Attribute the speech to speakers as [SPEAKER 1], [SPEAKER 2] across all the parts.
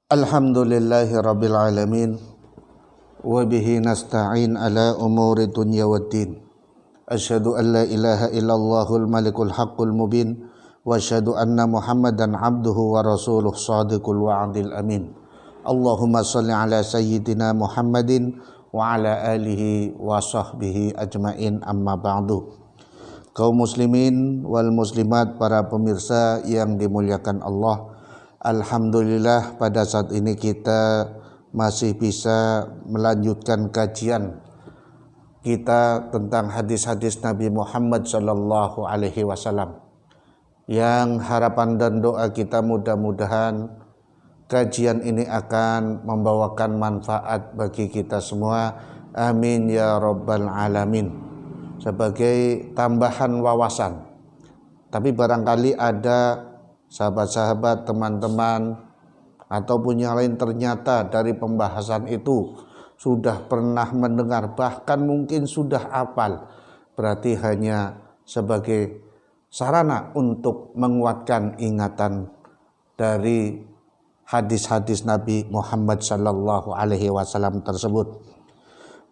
[SPEAKER 1] Alhamdulillahi rabbil alamin wa bihi nasta'in ala umuri dunya waddin. Asyhadu an la ilaha illallahul malikul haqqul mubin wa asyhadu anna Muhammadan abduhu wa rasuluh shadiqul wa'dil amin. Allahumma shalli ala sayyidina Muhammadin wa ala alihi wa sahbihi ajmain, amma ba'du. Kaum muslimin wal muslimat, para pemirsa yang dimuliakan Allah, alhamdulillah pada saat ini kita masih bisa melanjutkan kajian kita tentang hadis-hadis Nabi Muhammad sallallahu alaihi wasallam, yang harapan dan doa kita mudah-mudahan kajian ini akan membawakan manfaat bagi kita semua, amin ya rabbal alamin, sebagai tambahan wawasan. Tapi barangkali ada sahabat-sahabat, teman-teman ataupun yang lain ternyata dari pembahasan itu sudah pernah mendengar, bahkan mungkin sudah hafal, berarti hanya sebagai sarana untuk menguatkan ingatan dari hadis-hadis Nabi Muhammad sallallahu alaihi wasallam tersebut.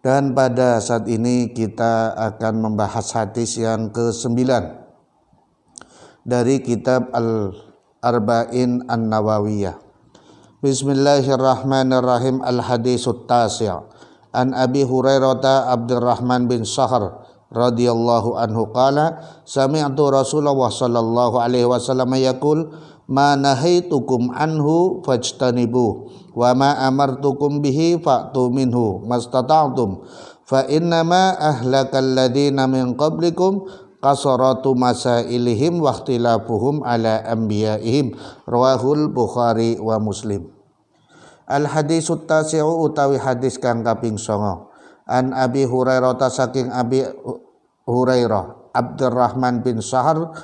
[SPEAKER 1] Dan pada saat ini kita akan membahas hadis yang ke-9 dari kitab Al-Arba'in An-Nawawiyah. Bismillahirrahmanirrahim. Al-hadisut tasi' an Abi Hurairah Abdurrahman bin Sahr radhiyallahu anhu qala sami'tu Rasulullah sallallahu alaihi wasallam yaqul ma nahaitukum anhu fajtanibu wa ma amartukum bihi fa'tu minhu mastata'tum fa innama ahlakal ladina min qablikum kasaratu masailihim wa ikhtilafuhum ala anbiya'ihim, rawahul Bukhari wa Muslim. Al hadisut tasi'u utawi hadis kang kaping 9, an Abi Hurairah saking Abi Hurairah Abdurrahman bin Sahr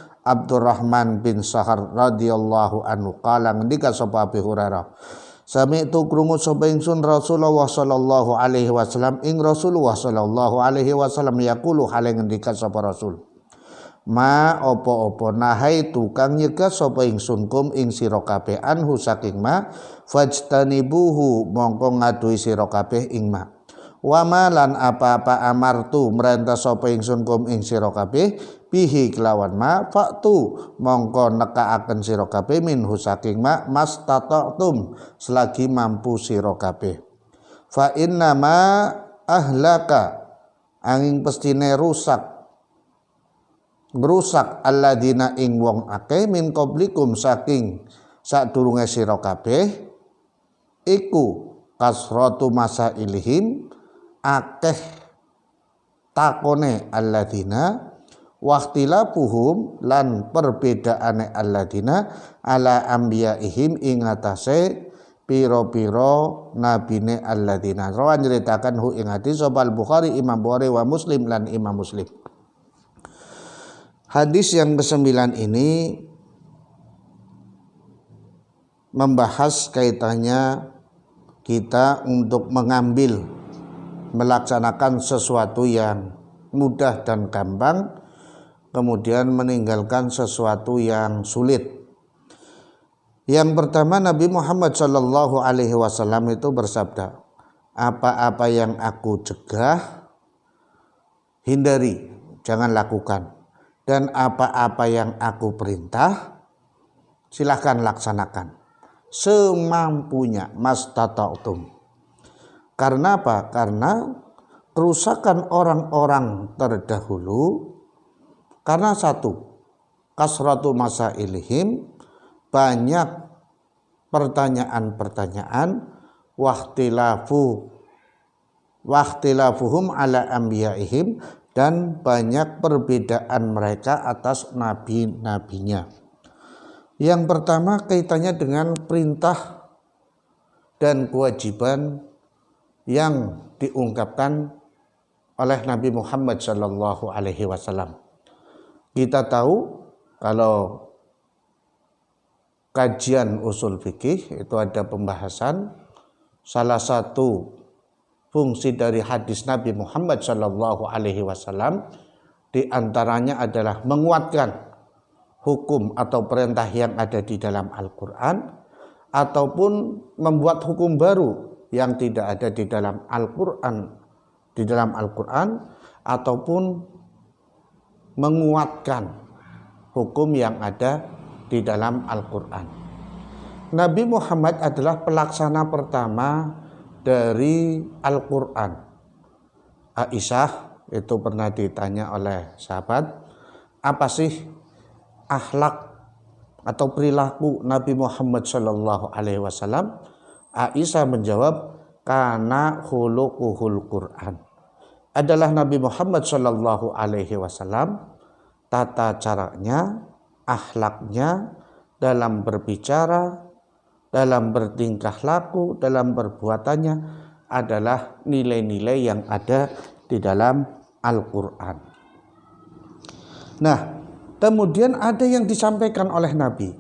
[SPEAKER 1] radhiyallahu anhu qala ngendika sapa Abi Hurairah, sami'tu krungu sapa ingsun Rasulullah sallallahu alaihi wasallam ing Rasulullah sallallahu alaihi wasallam yaqulu hale ngendika sapa Rasul, ma opo-opo nahai tukang nyegah sapa ingsun kum ing sira kabeh anhu saking ma fajtanibuhu mongko ngaduhi sira kabeh ing ma, wa malan apa-apa amartu merintah sapa ingsun kum ing sira kabeh bihi kelawan ma faktu mongko nekaaken sira kabeh minhu saking ma mastata'tum selagi mampu sira kabeh. Fa inna ma ahlaka angin pestine rusak alladzina ing wong akeh min qablikum saking sadurunge sira kabeh iku kasratu masailihim akeh takone alladzina waqtilafuhum lan perbedaane alladzina ala anbiya'ihim ing atase pira-pira nabine alladzina. Rawan nyeritakan hu ing hadis sapa Bukhari, Imam Bukhari wa Muslim lan Imam Muslim. Hadis yang ke-9 ini membahas kaitannya kita untuk mengambil, melaksanakan sesuatu yang mudah dan gampang, kemudian meninggalkan sesuatu yang sulit. Yang pertama, Nabi Muhammad sallallahu alaihi wasallam itu bersabda, apa-apa yang aku cegah, hindari, jangan lakukan. Dan apa-apa yang aku perintah, silahkan laksanakan semampunya, mastata'tum. Karena apa? Karena kerusakan orang-orang terdahulu karena satu, kasratu masailihim, banyak pertanyaan-pertanyaan, wahtilafuhum ala anbiya'ihim, dan banyak perbedaan mereka atas nabi-nabinya. Yang pertama kaitannya dengan perintah dan kewajiban yang diungkapkan oleh Nabi Muhammad sallallahu alaihi wasallam. Kita tahu kalau kajian usul fikih itu ada pembahasan salah satu fungsi dari hadis Nabi Muhammad sallallahu alaihi wasallam di antaranya adalah menguatkan hukum atau perintah yang ada di dalam Al-Qur'an ataupun membuat hukum baru yang tidak ada di dalam Al-Qur'an, ataupun menguatkan hukum yang ada di dalam Al-Qur'an. Nabi Muhammad adalah pelaksana pertama dari Al-Qur'an. Aisyah itu pernah ditanya oleh sahabat, apa sih akhlak atau perilaku Nabi Muhammad Shallallahu Alaihi Wasallam? Aisyah menjawab, kana khuluquhul Quran. Adalah Nabi Muhammad Shallallahu Alaihi Wasallam tata caranya, akhlaknya dalam berbicara, dalam bertingkah laku, dalam perbuatannya adalah nilai-nilai yang ada di dalam Al-Quran. Nah, kemudian ada yang disampaikan oleh Nabi.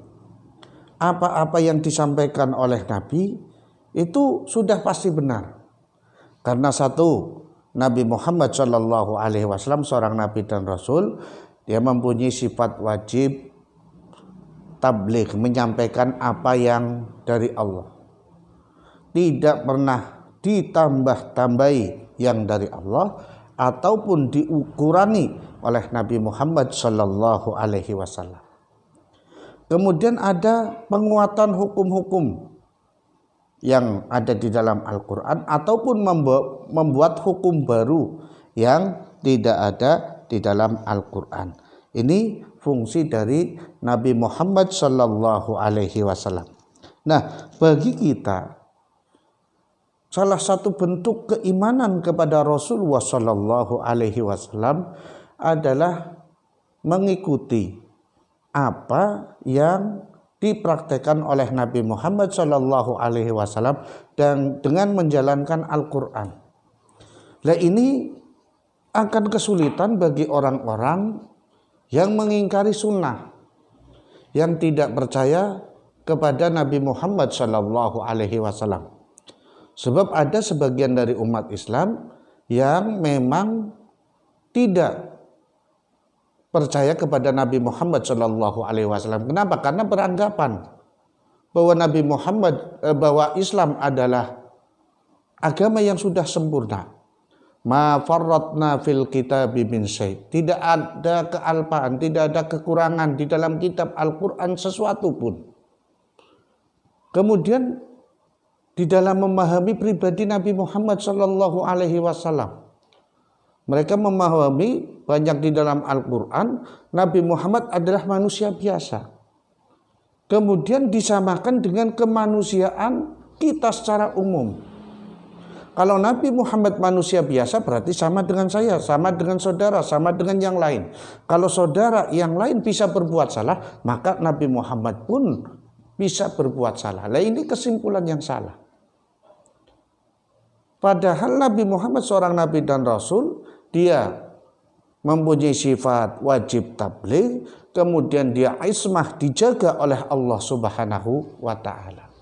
[SPEAKER 1] Apa-apa yang disampaikan oleh Nabi itu sudah pasti benar. Karena satu, Nabi Muhammad Shallallahu Alaihi Wasallam seorang Nabi dan Rasul, dia mempunyai sifat wajib tabligh, menyampaikan apa yang dari Allah. Tidak pernah ditambah-tambahi yang dari Allah ataupun diukurani oleh Nabi Muhammad Shallallahu Alaihi Wasallam. Kemudian ada penguatan hukum-hukum yang ada di dalam Al-Quran ataupun membuat hukum baru yang tidak ada di dalam Al-Quran. Ini fungsi dari Nabi Muhammad Shallallahu Alaihi Wasallam. Nah, bagi kita salah satu bentuk keimanan kepada Rasulullah Shallallahu Alaihi Wasallam adalah mengikuti apa yang dipraktekkan oleh Nabi Muhammad Shallallahu Alaihi Wasallam dan dengan menjalankan Al-Quran. Nah, ini akan kesulitan bagi orang-orang yang mengingkari sunnah, yang tidak percaya kepada Nabi Muhammad Shallallahu Alaihi Wasallam. Sebab ada sebagian dari umat Islam yang memang tidak percaya kepada Nabi Muhammad Shallallahu Alaihi Wasallam. Kenapa? Karena beranggapan bahwa Nabi Muhammad, bahwa Islam adalah agama yang sudah sempurna. Ma farratna fil kitabi min syai'. Tidak ada kealpaan, tidak ada kekurangan di dalam kitab Al-Quran sesuatu pun. Kemudian di dalam memahami pribadi Nabi Muhammad Shallallahu Alaihi Wasallam, mereka memahami banyak di dalam Al-Quran Nabi Muhammad adalah manusia biasa. Kemudian disamakan dengan kemanusiaan kita secara umum. Kalau Nabi Muhammad manusia biasa berarti sama dengan saya, sama dengan saudara, sama dengan yang lain. Kalau saudara yang lain bisa berbuat salah, maka Nabi Muhammad pun bisa berbuat salah. Nah, ini kesimpulan yang salah. Padahal Nabi Muhammad seorang Nabi dan Rasul, dia mempunyai sifat wajib tabligh, kemudian dia ismah, dijaga oleh Allah Subhanahu wa Ta'ala.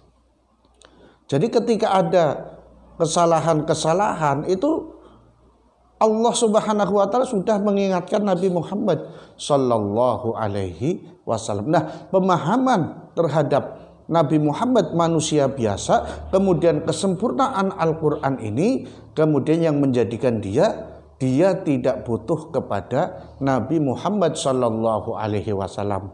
[SPEAKER 1] Jadi ketika ada kesalahan-kesalahan itu Allah Subhanahu wa Ta'ala sudah mengingatkan Nabi Muhammad Sallallahu Alaihi Wasallam. Nah, pemahaman terhadap Nabi Muhammad manusia biasa, kemudian kesempurnaan Al-Quran ini, kemudian yang menjadikan dia tidak butuh kepada Nabi Muhammad Sallallahu Alaihi Wasallam,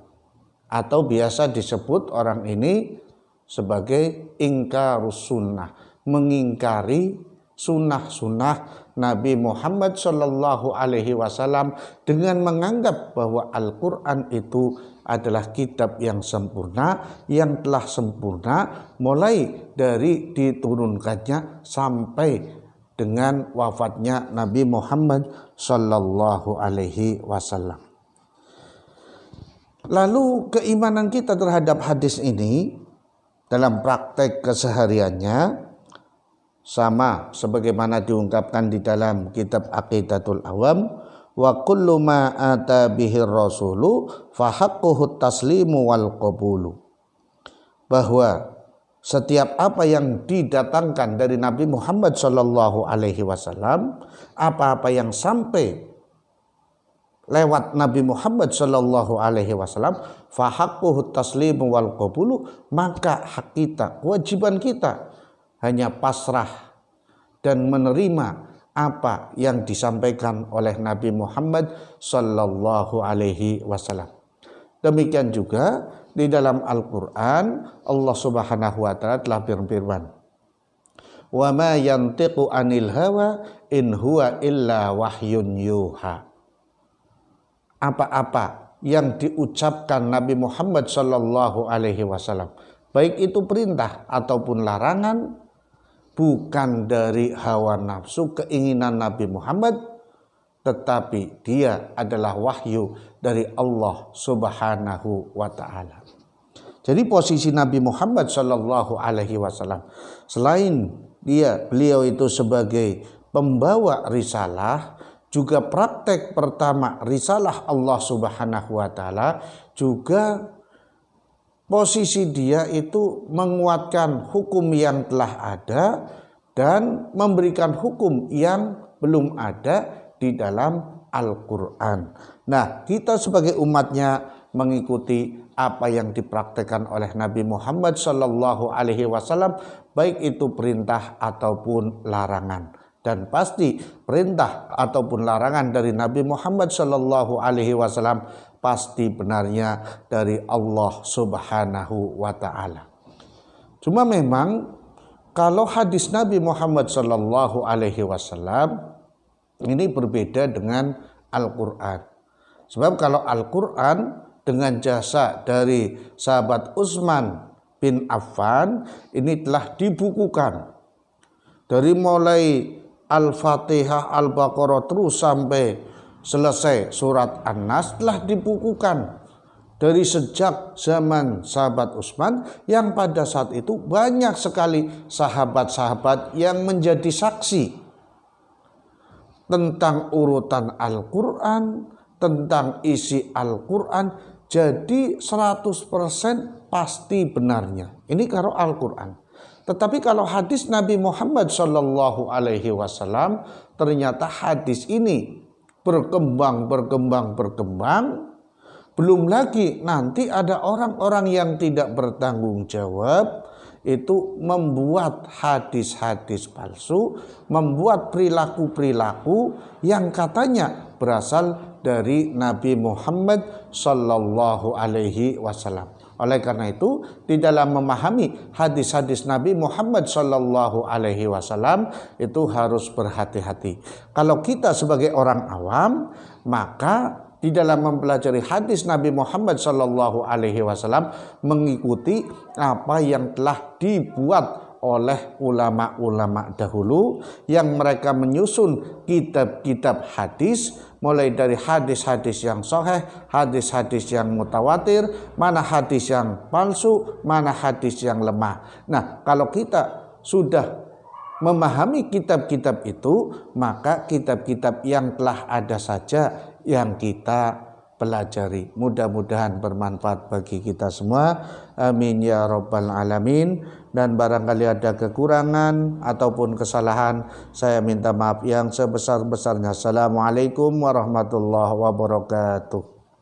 [SPEAKER 1] atau biasa disebut orang ini sebagai ingkarus sunnah, mengingkari sunnah-sunnah Nabi Muhammad Shallallahu Alaihi Wasallam dengan menganggap bahwa Al-Quran itu adalah kitab yang sempurna, yang telah sempurna mulai dari diturunkannya sampai dengan wafatnya Nabi Muhammad Shallallahu Alaihi Wasallam. Lalu keimanan kita terhadap hadis ini dalam praktek kesehariannya sama sebagaimana diungkapkan di dalam kitab Aqidatul Awam, wa kullu ma ata bihi rasulu fa haqquhu taslimu wal qabulu, bahwa setiap apa yang didatangkan dari Nabi Muhammad Shallallahu Alaihi Wasallam, apa-apa yang sampai lewat Nabi Muhammad sallallahu alaihi wasallam, fa haqquhu taslimu wal qabulu, maka hak kita, kewajiban kita hanya pasrah dan menerima apa yang disampaikan oleh Nabi Muhammad sallallahu alaihi wasallam. Demikian juga di dalam Al-Qur'an Allah Subhanahu wa taala telah berfirman, "Wa ma yantiqu 'anil hawa in huwa illa wahyun yuha." Apa-apa yang diucapkan Nabi Muhammad sallallahu alaihi wasallam, baik itu perintah ataupun larangan, bukan dari hawa nafsu keinginan Nabi Muhammad, tetapi dia adalah wahyu dari Allah Subhanahu wa taala. Jadi posisi Nabi Muhammad sallallahu alaihi wasallam, selain beliau itu sebagai pembawa risalah, juga praktek pertama risalah Allah Subhanahu wa taala, juga posisi dia itu menguatkan hukum yang telah ada dan memberikan hukum yang belum ada di dalam Al-Quran. Nah, kita sebagai umatnya mengikuti apa yang dipraktekkan oleh Nabi Muhammad sallallahu alaihi wasallam, baik itu perintah ataupun larangan. Dan pasti perintah ataupun larangan dari Nabi Muhammad sallallahu alaihi wasallam pasti benarnya dari Allah Subhanahu wa taala. Cuma memang kalau hadis Nabi Muhammad sallallahu alaihi wasallam ini berbeda dengan Al-Qur'an. Sebab kalau Al-Qur'an dengan jasa dari sahabat Utsman bin Affan ini telah dibukukan dari mulai Al-Fatihah, Al-Baqarah terus sampai selesai surat An-Nas telah dibukukan dari sejak zaman sahabat Utsman, yang pada saat itu banyak sekali sahabat-sahabat yang menjadi saksi tentang urutan Al-Quran, tentang isi Al-Quran. Jadi 100% pasti benarnya. Ini kalau Al-Quran. Tetapi kalau hadis Nabi Muhammad sallallahu alaihi wasallam, ternyata hadis ini berkembang. Belum lagi nanti ada orang-orang yang tidak bertanggung jawab, itu membuat hadis-hadis palsu, membuat perilaku-perilaku yang katanya berasal dari Nabi Muhammad sallallahu alaihi wasallam. Oleh karena itu, di dalam memahami hadis-hadis Nabi Muhammad sallallahu alaihi wasallam itu harus berhati-hati. Kalau kita sebagai orang awam, maka di dalam mempelajari hadis Nabi Muhammad sallallahu alaihi wasallam mengikuti apa yang telah dibuat oleh ulama-ulama dahulu yang mereka menyusun kitab-kitab hadis, mulai dari hadis-hadis yang sahih, hadis-hadis yang mutawatir, mana hadis yang palsu, mana hadis yang lemah. Nah, kalau kita sudah memahami kitab-kitab itu, maka kitab-kitab yang telah ada saja yang kita pelajari. Mudah-mudahan bermanfaat bagi kita semua. Amin ya rabbal alamin. Dan barangkali ada kekurangan ataupun kesalahan, saya minta maaf yang sebesar-besarnya. Assalamualaikum warahmatullahi wabarakatuh.